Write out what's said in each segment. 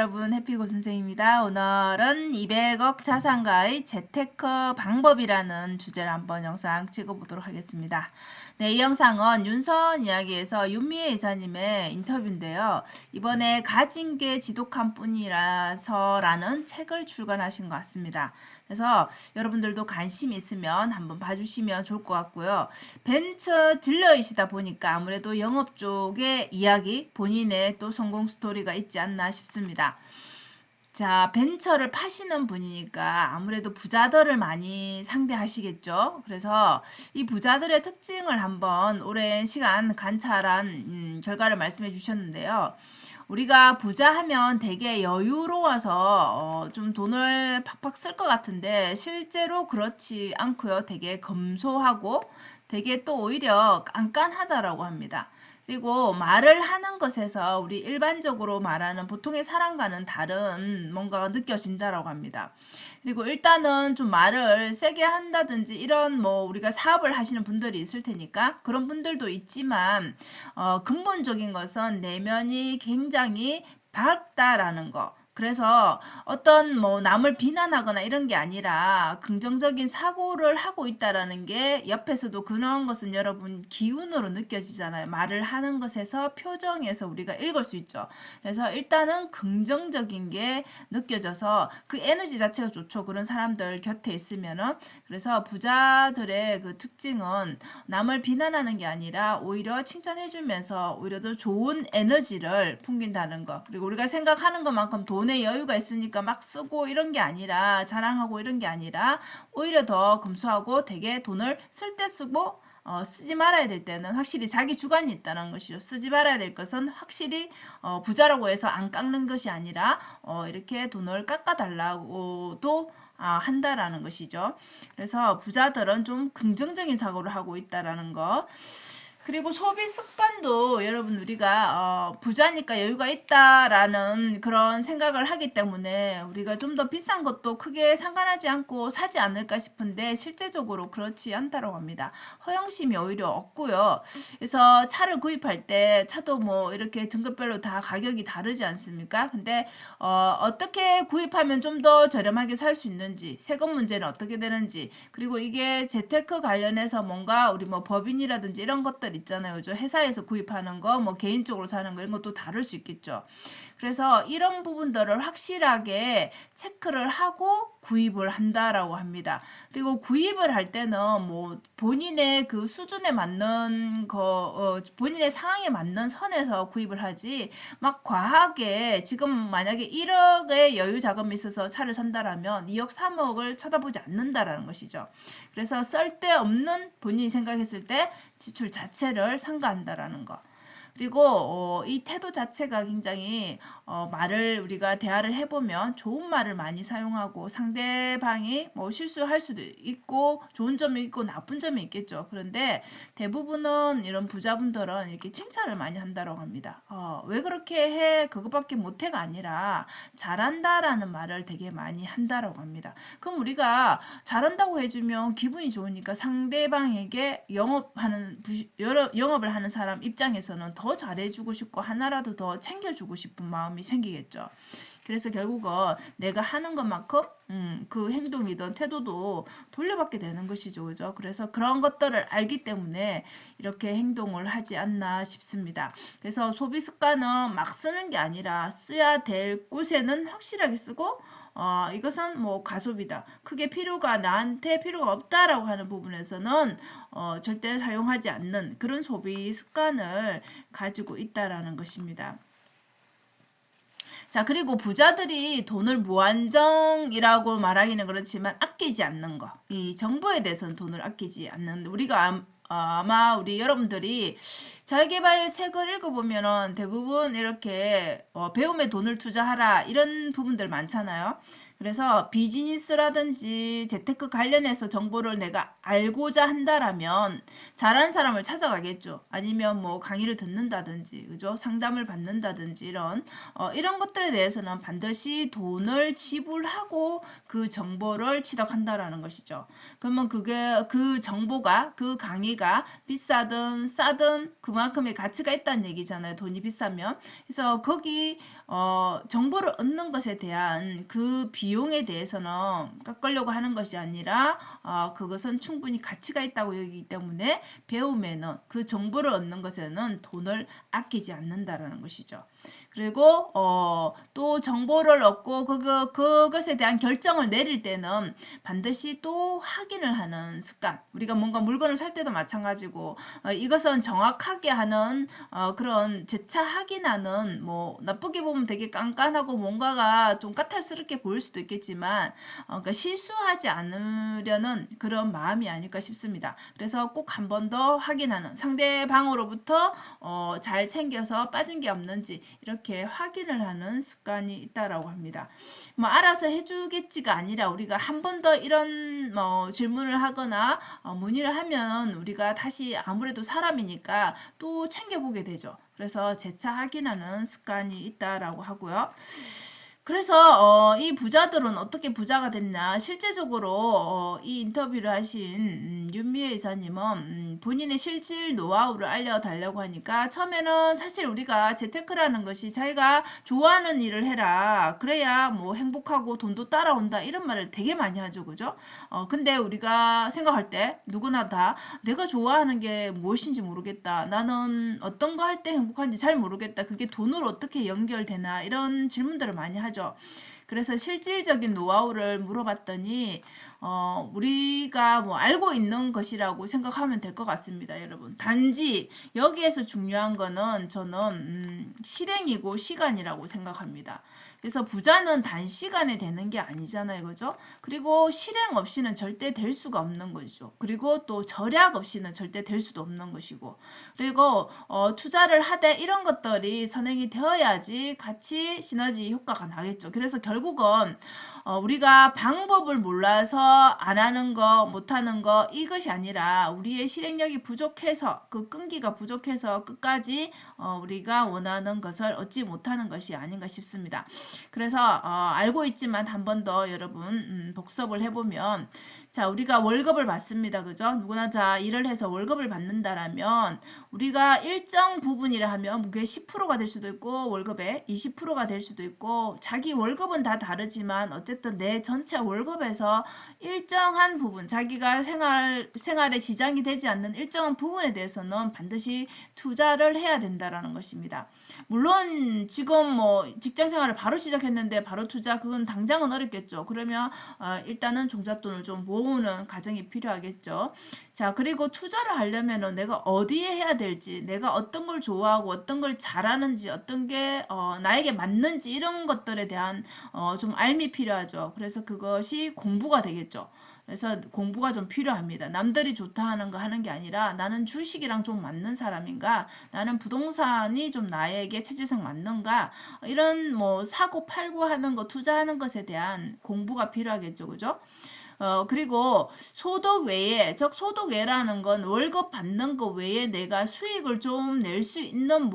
여러분, 해피고 선생입니다. 오늘은 200억 자산가의 재테크 방법이라는 주제를 한번 영상 찍어보도록 하겠습니다. 네, 이 영상은 윤선 이야기에서 윤미애 이사님의 인터뷰인데요. 이번에 가진 게 지독한 뿐이라서라는 책을 출간하신 것 같습니다. 그래서 여러분들도 관심 있으면 한번 봐주시면 좋을 것 같고요. 벤처 딜러이시다 보니까 아무래도 영업 쪽의 이야기, 본인의 또 성공 스토리가 있지 않나 싶습니다. 자, 벤처를 파시는 분이니까 아무래도 부자들을 많이 상대하시겠죠. 그래서 이 부자들의 특징을 한번 오랜 시간 관찰한 결과를 말씀해 주셨는데요. 우리가 부자 하면 되게 여유로워서 좀 돈을 팍팍 쓸 것 같은데 실제로 그렇지 않고요. 되게 검소하고 되게 또 오히려 깐깐하다라고 합니다. 그리고 말을 하는 것에서 우리 일반적으로 말하는 보통의 사람과는 다른 뭔가가 느껴진다라고 합니다. 그리고 일단은 좀 말을 세게 한다든지 이런 뭐 우리가 사업을 하시는 분들이 있을 테니까 그런 분들도 있지만 근본적인 것은 내면이 굉장히 밝다라는 거. 그래서 어떤 뭐 남을 비난하거나 이런 게 아니라 긍정적인 사고를 하고 있다라는 게 옆에서도 그런 것은 여러분 기운으로 느껴지잖아요. 말을 하는 것에서 표정에서 우리가 읽을 수 있죠. 그래서 일단은 긍정적인 게 느껴져서 그 에너지 자체가 좋죠. 그런 사람들 곁에 있으면은. 그래서 부자들의 그 특징은 남을 비난하는 게 아니라 오히려 칭찬해주면서 오히려 더 좋은 에너지를 풍긴다는 거. 그리고 우리가 생각하는 것만큼 돈에 여유가 있으니까 막 쓰고 이런 게 아니라 자랑하고 이런 게 아니라 오히려 더 검소하고 되게 돈을 쓸 때 쓰고 쓰지 말아야 될 때는 확실히 자기 주관이 있다는 것이죠. 쓰지 말아야 될 것은 확실히 부자라고 해서 안 깎는 것이 아니라 이렇게 돈을 깎아달라고도 한다라는 것이죠. 그래서 부자들은 좀 긍정적인 사고를 하고 있다라는 거. 그리고 소비 습관도 여러분 우리가 부자니까 여유가 있다라는 그런 생각을 하기 때문에 우리가 좀 더 비싼 것도 크게 상관하지 않고 사지 않을까 싶은데 실제적으로 그렇지 않다고 합니다. 허영심이 오히려 없고요. 그래서 차를 구입할 때 차도 뭐 이렇게 등급별로 다 가격이 다르지 않습니까? 근데 어떻게 구입하면 좀 더 저렴하게 살 수 있는지, 세금 문제는 어떻게 되는지, 그리고 이게 재테크 관련해서 뭔가 우리 뭐 법인이라든지 이런 것들 있잖아요. 저 회사에서 구입하는 거, 뭐 개인적으로 사는 거 이런 것도 다를 수 있겠죠. 그래서 이런 부분들을 확실하게 체크를 하고 구입을 한다라고 합니다. 그리고 구입을 할 때는 뭐 본인의 그 수준에 맞는 거, 본인의 상황에 맞는 선에서 구입을 하지 막 과하게 지금 만약에 1억의 여유 자금이 있어서 차를 산다라면 2억, 3억을 쳐다보지 않는다라는 것이죠. 그래서 쓸데없는 본인이 생각했을 때 지출 자체를 삼가한다라는 거. 그리고 이 태도 자체가 굉장히 말을 우리가 대화를 해보면 좋은 말을 많이 사용하고 상대방이 뭐 실수할 수도 있고 좋은 점이 있고 나쁜 점이 있겠죠. 그런데 대부분은 이런 부자분들은 이렇게 칭찬을 많이 한다고 합니다. 왜 그렇게 해? 그것밖에 못해가 아니라 잘한다라는 말을 되게 많이 한다고 합니다. 그럼 우리가 잘한다고 해주면 기분이 좋으니까 상대방에게 영업을 하는 사람 입장에서는 더 잘해주고 싶고 하나라도 더 챙겨주고 싶은 마음이 생기겠죠. 그래서 결국은 내가 하는 것만큼 그 행동이든 태도도 돌려받게 되는 것이죠. 그죠? 그래서 그런 것들을 알기 때문에 이렇게 행동을 하지 않나 싶습니다. 그래서 소비 습관은 막 쓰는 게 아니라 써야 될 곳에는 확실하게 쓰고 이것은 뭐 가소비다. 크게 나한테 필요가 없다라고 하는 부분에서는 절대 사용하지 않는 그런 소비 습관을 가지고 있다라는 것입니다. 자, 그리고 부자들이 돈을 무한정이라고 말하기는 그렇지만 아끼지 않는 거. 이 정보에 대해서는 돈을 아끼지 않는, 우리가 아마 우리 여러분들이 자기계발 책을 읽어보면은 대부분 이렇게 배움에 돈을 투자하라 이런 부분들 많잖아요. 그래서 비즈니스라든지 재테크 관련해서 정보를 내가 알고자 한다라면 잘하는 사람을 찾아가겠죠. 아니면 뭐 강의를 듣는다든지, 그죠? 상담을 받는다든지 이런 것들에 대해서는 반드시 돈을 지불하고 그 정보를 취득한다라는 것이죠. 그러면 그게 그 정보가 그 강의가 비싸든 싸든 그 그만큼의 가치가 있다는 얘기잖아요. 돈이 비싸면. 그래서 거기 정보를 얻는 것에 대한 그 비용에 대해서는 깎으려고 하는 것이 아니라 그것은 충분히 가치가 있다고 여기기 때문에 배움에는 그 정보를 얻는 것에는 돈을 아끼지 않는다라는 것이죠. 그리고 또 정보를 얻고 그것에 대한 결정을 내릴 때는 반드시 또 확인을 하는 습관. 우리가 뭔가 물건을 살 때도 마찬가지고 이것은 정확하게 하는 그런 재차 확인하는 뭐 나쁘게 보면 되게 깐깐하고 뭔가가 좀 까탈스럽게 보일 수도 있겠지만 그러니까 실수하지 않으려는 그런 마음이 아닐까 싶습니다. 그래서 꼭 한 번 더 확인하는 상대방으로부터 잘 챙겨서 빠진 게 없는지 이렇게 확인을 하는 습관이 있다라고 합니다. 뭐 알아서 해주겠지가 아니라 우리가 한 번 더 이런 질문을 하거나 문의를 하면 우리가 다시 아무래도 사람이니까 또 챙겨보게 되죠. 그래서 재차 확인하는 습관이 있다라고 하고요. 그래서 이 부자들은 어떻게 부자가 됐나 실제적으로 이 인터뷰를 하신 윤미애 이사님은 본인의 실질 노하우를 알려달라고 하니까 처음에는 사실 우리가 재테크라는 것이 자기가 좋아하는 일을 해라 그래야 뭐 행복하고 돈도 따라온다 이런 말을 되게 많이 하죠. 그죠? 근데 우리가 생각할 때 누구나 다 내가 좋아하는 게 무엇인지 모르겠다. 나는 어떤 거 할 때 행복한지 잘 모르겠다. 그게 돈으로 어떻게 연결되나 이런 질문들을 많이 하죠. 그래서 실질적인 노하우를 물어봤더니 우리가 뭐 알고 있는 것이라고 생각하면 될 것 같습니다. 여러분. 단지 여기에서 중요한 거는 저는 실행이고 시간이라고 생각합니다. 그래서 부자는 단시간에 되는 게 아니잖아요. 그죠? 그리고 실행 없이는 절대 될 수가 없는 거죠. 그리고 또 절약 없이는 절대 될 수도 없는 것이고 그리고 투자를 하되 이런 것들이 선행이 되어야지 같이 시너지 효과가 나겠죠. 그래서 결국은 우리가 방법을 몰라서 안 하는 거, 못 하는 거 이것이 아니라 우리의 실행력이 부족해서 그 끈기가 부족해서 끝까지 우리가 원하는 것을 얻지 못하는 것이 아닌가 싶습니다. 그래서 알고 있지만 한 번 더 여러분 복습을 해보면 자 우리가 월급을 받습니다. 그죠? 누구나 자 일을 해서 월급을 받는다라면 우리가 일정 부분이라 하면 그게 10%가 될 수도 있고 월급의 20%가 될 수도 있고 자기 월급은 다 다르지만 어쨌든 내 전체 월급에서 일정한 부분 자기가 생활에 지장이 되지 않는 일정한 부분에 대해서는 반드시 투자를 해야 된다라는 것입니다. 물론 지금 뭐 직장 생활을 바로 시작했는데 바로 투자 그건 당장은 어렵겠죠. 그러면 일단은 종잣돈을 좀 모으는 과정이 필요하겠죠. 자 그리고 투자를 하려면은 내가 어디에 해야 될지 내가 어떤 걸 좋아하고 어떤 걸 잘하는지 어떤 게 나에게 맞는지 이런 것들에 대한 좀 알미 필요하죠. 그래서 그것이 공부가 되겠죠. 그래서 공부가 좀 필요합니다. 남들이 좋다 하는 거 하는 게 아니라 나는 주식이랑 좀 맞는 사람인가 나는 부동산이 좀 나에게 체질상 맞는가 이런 뭐 사고 팔고 하는 거 투자하는 것에 대한 공부가 필요하겠죠. 그죠? 그리고 소득 외에, 즉 소득 외라는 건 월급 받는 거 외에 내가 수익을 좀 낼 수 있는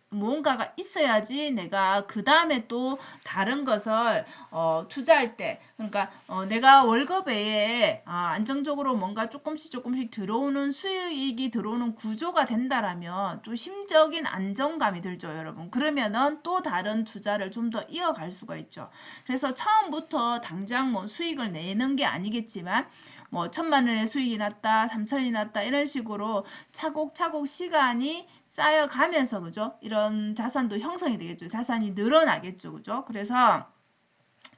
무언가가 있어야지 내가 그 다음에 또 다른 것을 투자할 때 그러니까 내가 월급 외에 안정적으로 뭔가 조금씩 들어오는 수익이 들어오는 구조가 된다라면 또 심적인 안정감이 들죠. 여러분. 그러면은 또 다른 투자를 좀 더 이어갈 수가 있죠. 그래서 처음부터 당장 뭐 수익을 내는 게 아니겠지만 뭐 1,000만 원의 수익이 났다, 3,000이 났다 이런 식으로 차곡차곡 시간이 쌓여가면서 그죠? 이런 자산도 형성이 되겠죠. 자산이 늘어나겠죠. 그죠? 그래서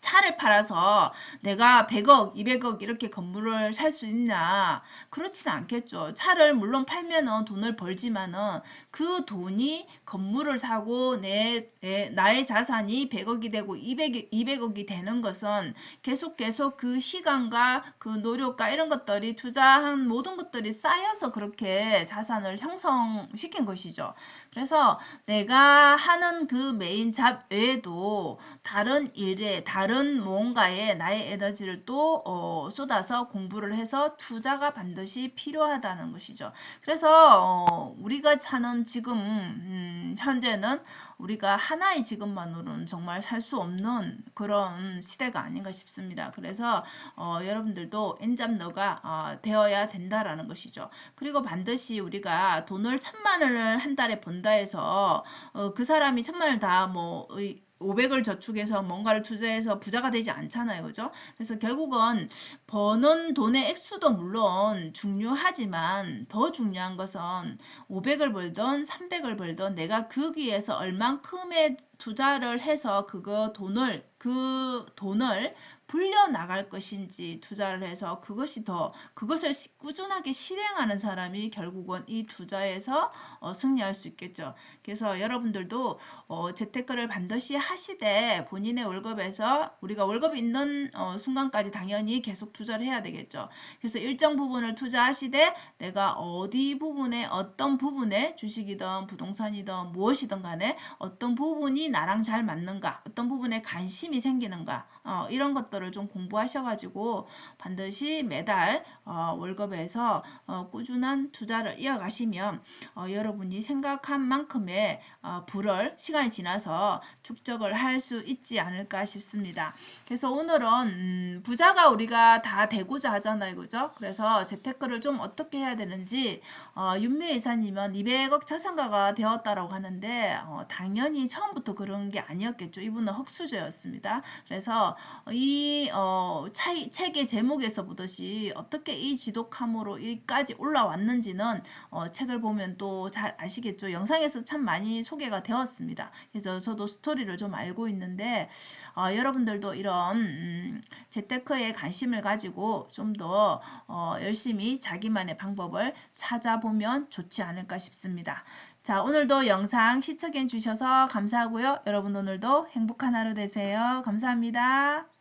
차를 팔아서 내가 100억, 200억 이렇게 건물을 살 수 있나? 그렇지는 않겠죠. 차를 물론 팔면은 돈을 벌지만은 그 돈이 건물을 사고 나의 자산이 100억이 되고 200억이 되는 것은 계속 그 시간과 그 노력과 이런 것들이 투자한 모든 것들이 쌓여서 그렇게 자산을 형성시킨 것이죠. 그래서 내가 하는 그 메인 잡 외에도 다른 일에 다른 다른 무언가에 나의 에너지를 또 쏟아서 공부를 해서 투자가 반드시 필요하다는 것이죠. 그래서 우리가 사는 지금 현재는 우리가 하나의 직업만으로는 정말 살 수 없는 그런 시대가 아닌가 싶습니다. 그래서 여러분들도 엔잡러가 되어야 된다라는 것이죠. 그리고 반드시 우리가 돈을 1,000만 원을 한 달에 번다 해서 그 사람이 1,000만 원을 다 뭐 500을 저축해서 뭔가를 투자해서 부자가 되지 않잖아요. 그죠? 그래서 결국은 버는 돈의 액수도 물론 중요하지만 더 중요한 것은 500을 벌든 300을 벌든 내가 거기에서 얼만큼의 투자를 해서 그 돈을 불려 나갈 것인지 투자를 해서 그것을 꾸준하게 실행하는 사람이 결국은 이 투자에서 승리할 수 있겠죠. 그래서 여러분들도 재테크를 반드시 하시되 본인의 월급에서 우리가 월급이 있는 순간까지 당연히 계속 투자를 해야 되겠죠. 그래서 일정 부분을 투자하시되 내가 어떤 부분에 주식이든 부동산이든 무엇이든 간에 어떤 부분이 나랑 잘 맞는가, 어떤 부분에 관심이 생기는가, 이런 것들을 좀 공부하셔가지고 반드시 매달 월급에서 꾸준한 투자를 이어가시면 여러분이 생각한 만큼의 부를 시간이 지나서 축적을 할 수 있지 않을까 싶습니다. 그래서 오늘은 부자가 우리가 다 되고자 하잖아요. 그죠? 그래서 재테크를 좀 어떻게 해야 되는지 윤미애 이사님은 200억 자산가가 되었다라고 하는데 당연히 처음부터 그런 게 아니었겠죠. 이분은 흙수저였습니다. 그래서 이 책의 제목에서 보듯이 어떻게 이 지독함으로 여기까지 올라왔는지는 책을 보면 또 잘 아시겠죠. 영상에서 참 많이 소개가 되었습니다. 그래서 저도 스토리를 좀 알고 있는데 여러분들도 이런 재테크에 관심을 가지고 좀 더 열심히 자기만의 방법을 찾아보면 좋지 않을까 싶습니다. 자, 오늘도 영상 시청해 주셔서 감사하고요. 여러분 오늘도 행복한 하루 되세요. 감사합니다.